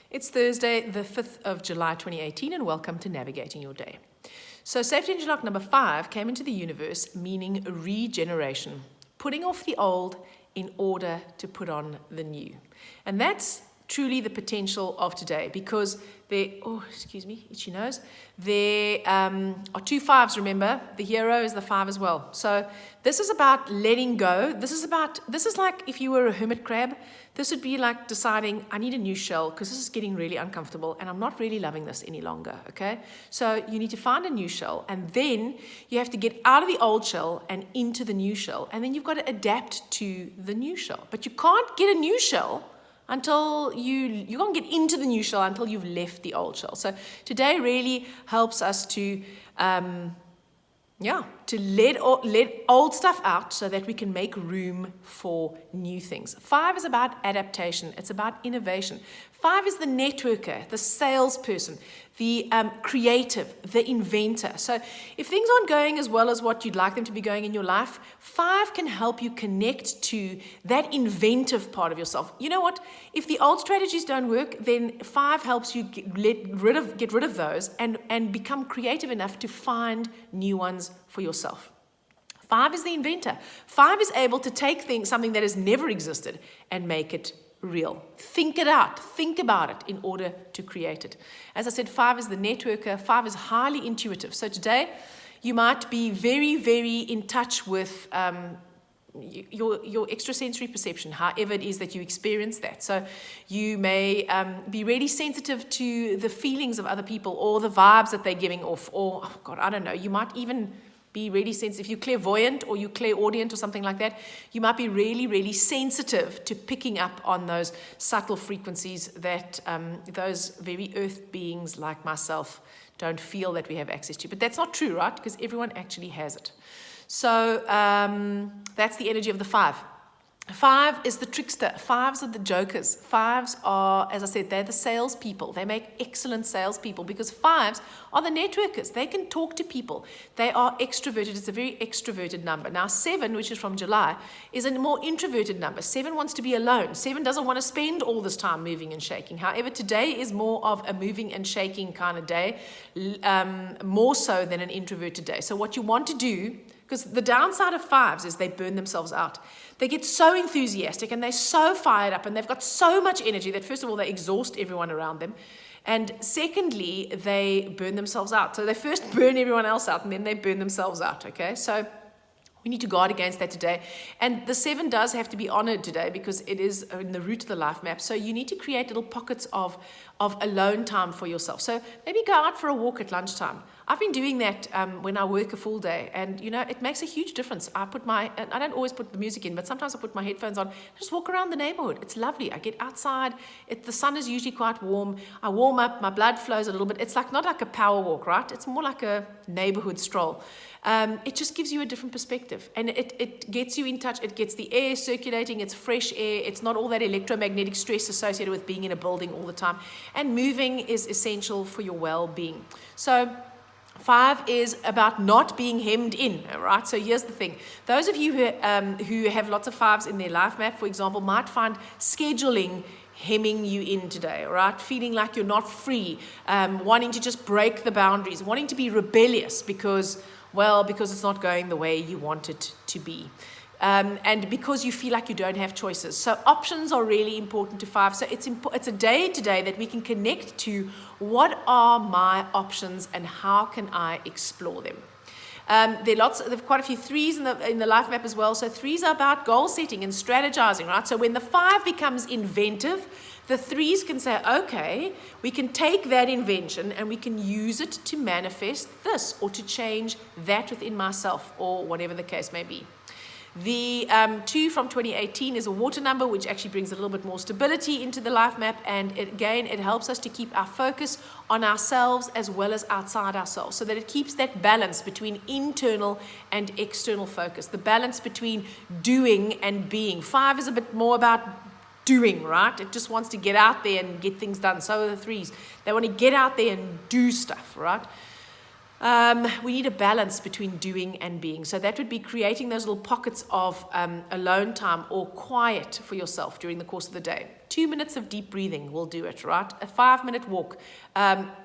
It's Thursday, the 5th of July 2018, and welcome to Navigating Your Day. So safety engine lock number 5 came into the universe meaning regeneration, putting off the old in order to put on the new. And that's truly the potential of today, because there, itchy nose. There are 2 5s, remember? The hero is the 5 as well. So this is about letting go. This is like if you were a hermit crab, this would be like deciding, I need a new shell because this is getting really uncomfortable and I'm not really loving this any longer, okay? So you need to find a new shell, and then you have to get out of the old shell and into the new shell, and then you've got to adapt to the new shell. But you can't get a new shell until you can't get into the new shell until you've left the old shell. So today really helps us to let old stuff out so that we can make room for new things. 5 is about adaptation. It's about innovation. 5 is the networker, the salesperson, the creative, the inventor. So if things aren't going as well as what you'd like them to be going in your life, 5 can help you connect to that inventive part of yourself. You know what? If the old strategies don't work, then 5 helps you get rid of those and become creative enough to find new ones for yourself. 5 is the inventor. 5 is able to take something that has never existed and make it real. Think it out. Think about it in order to create it. As I said, 5 is the networker. 5 is highly intuitive. So today, you might be very, very in touch with your extrasensory perception, however it is that you experience that. So you may be really sensitive to the feelings of other people or the vibes that they're giving off, or, oh God, I don't know, you might even be really sensitive. If you're clairvoyant or you're clairaudient or something like that, you might be really, really sensitive to picking up on those subtle frequencies that those very earth beings like myself don't feel that we have access to. But that's not true, right? Because everyone actually has it. So that's the energy of the 5. 5 is the trickster. 5s are the jokers. 5s are, as I said, they're the salespeople. They make excellent salespeople because 5s are the networkers. They can talk to people. They are extroverted. It's a very extroverted number. Now, 7, which is from July, is a more introverted number. 7 wants to be alone. 7 doesn't want to spend all this time moving and shaking. However, today is more of a moving and shaking kind of day, more so than an introverted day. So what you want to do, because the downside of 5s is they burn themselves out. They get so enthusiastic and they're so fired up and they've got so much energy that first of all, they exhaust everyone around them. And secondly, they burn themselves out. So they first burn everyone else out and then they burn themselves out, okay? So we need to guard against that today. And the 7 does have to be honored today because it is in the root of the life map. So you need to create little pockets of alone time for yourself. So maybe go out for a walk at lunchtime. I've been doing that when I work a full day, and you know, it makes a huge difference. I don't always put the music in, but sometimes I put my headphones on, just walk around the neighborhood. It's lovely. I get outside. The sun is usually quite warm. I warm up. My blood flows a little bit. It's not like a power walk, right? It's more like a neighborhood stroll. It just gives you a different perspective, and it gets you in touch. It gets the air circulating. It's fresh air. It's not all that electromagnetic stress associated with being in a building all the time. And moving is essential for your well-being. So 5 is about not being hemmed in, right? So here's the thing. Those of you who have lots of 5s in their life map, for example, might find scheduling hemming you in today, right? Feeling like you're not free, wanting to just break the boundaries, wanting to be rebellious because it's not going the way you want it to be. And because you feel like you don't have choices. So options are really important to 5. So it's a day today that we can connect to what are my options and how can I explore them. There's quite a few 3s in the life map as well. So 3s are about goal setting and strategizing, right? So when the 5 becomes inventive, the 3s can say, okay, we can take that invention and we can use it to manifest this or to change that within myself or whatever the case may be. The 2 from 2018 is a water number, which actually brings a little bit more stability into the life map. And it helps us to keep our focus on ourselves as well as outside ourselves, so that it keeps that balance between internal and external focus, the balance between doing and being. 5 is a bit more about doing, right? It just wants to get out there and get things done. So are the 3s. They want to get out there and do stuff, right? We need a balance between doing and being. So that would be creating those little pockets of alone time or quiet for yourself during the course of the day 2 minutes of deep breathing will do it, right? A 5-minute walk,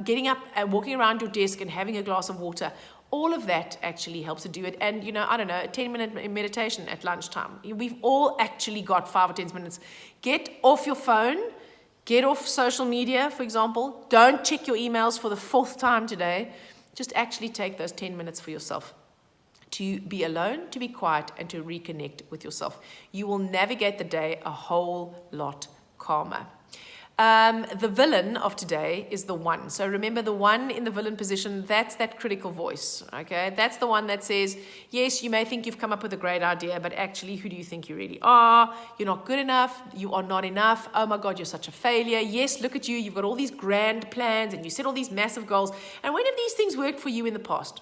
getting up and walking around your desk and having a glass of water. All of that actually helps to do it. And, I don't know, a 10-minute meditation at lunchtime. We've all actually got 5 or 10 minutes. Get off your phone. Get off social media, for example. Don't check your emails for the 4th time today. Just actually take those 10 minutes for yourself to be alone, to be quiet, and to reconnect with yourself. You will navigate the day a whole lot calmer. The villain of today is the one. So remember, the one in the villain position, that's that critical voice, okay? That's the one that says, yes, you may think you've come up with a great idea, but actually, who do you think you really are? You're not good enough. You are not enough. Oh my God, you're such a failure. Yes, look at you. You've got all these grand plans and you set all these massive goals. And when have these things worked for you in the past?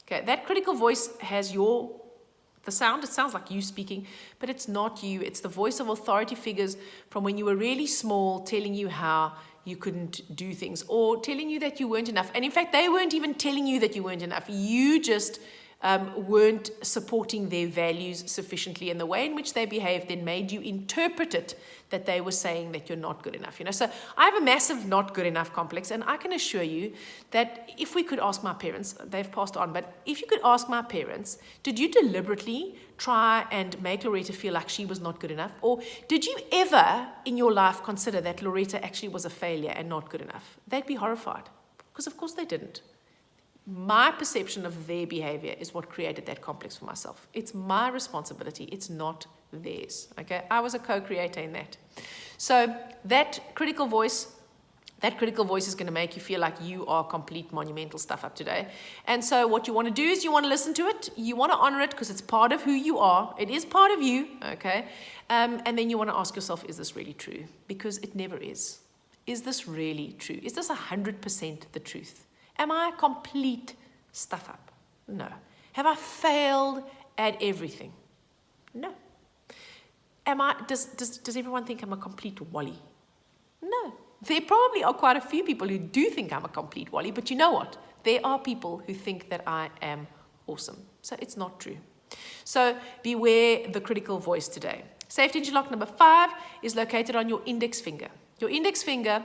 Okay, that critical voice has the sound, it sounds like you speaking, but it's not you. It's the voice of authority figures from when you were really small, telling you how you couldn't do things or telling you that you weren't enough. And in fact, they weren't even telling you that you weren't enough. You just weren't supporting their values sufficiently, and the way in which they behaved then made you interpret it that they were saying that you're not good enough. So I have a massive not good enough complex, and I can assure you that if we could ask my parents, they've passed on, but if you could ask my parents, did you deliberately try and make Loretta feel like she was not good enough? Or did you ever in your life consider that Loretta actually was a failure and not good enough? They'd be horrified, because of course they didn't. My perception of their behavior is what created that complex for myself. It's my responsibility. It's not theirs. Okay, I was a co-creator in that. So that critical voice is going to make you feel like you are complete monumental stuff up today. And so what you want to do is you want to listen to it. You want to honor it because it's part of who you are. It is part of you. Okay, and then you want to ask yourself, is this really true? Because it never is. Is this really true? Is this 100% the truth? Am I a complete stuff up? No. Have I failed at everything? No. Does everyone think I'm a complete wally? No. There probably are quite a few people who do think I'm a complete wally, but you know what? There are people who think that I am awesome. So it's not true. So beware the critical voice today. Safety interlock number 5 is located on your index finger. Your index finger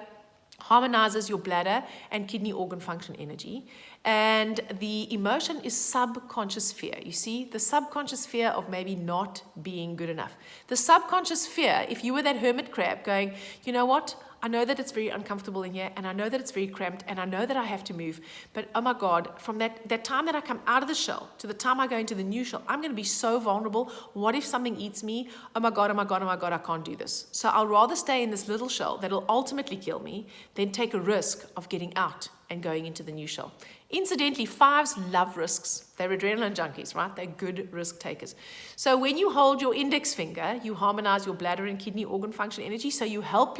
harmonizes your bladder and kidney organ function energy. And the emotion is subconscious fear. You see, the subconscious fear of maybe not being good enough. The subconscious fear, if you were that hermit crab going, you know what? I know that it's very uncomfortable in here, and I know that it's very cramped, and I know that I have to move. But oh my God, from that time that I come out of the shell to the time I go into the new shell, I'm going to be so vulnerable. What if something eats me? Oh my God, oh my God, oh my God, I can't do this. So I'll rather stay in this little shell that'll ultimately kill me than take a risk of getting out and going into the new shell. Incidentally, 5s love risks. They're adrenaline junkies, right? They're good risk takers. So when you hold your index finger, you harmonize your bladder and kidney organ function energy. So you help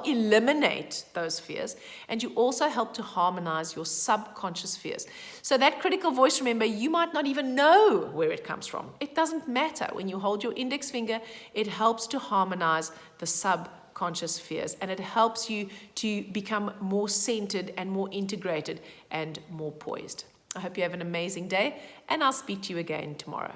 eliminate those fears, and you also help to harmonize your subconscious fears. So that critical voice, remember, you might not even know where it comes from. It doesn't matter. When you hold your index finger, it helps to harmonize the subconscious fears, and it helps you to become more centered and more integrated and more poised. I hope you have an amazing day, and I'll speak to you again tomorrow.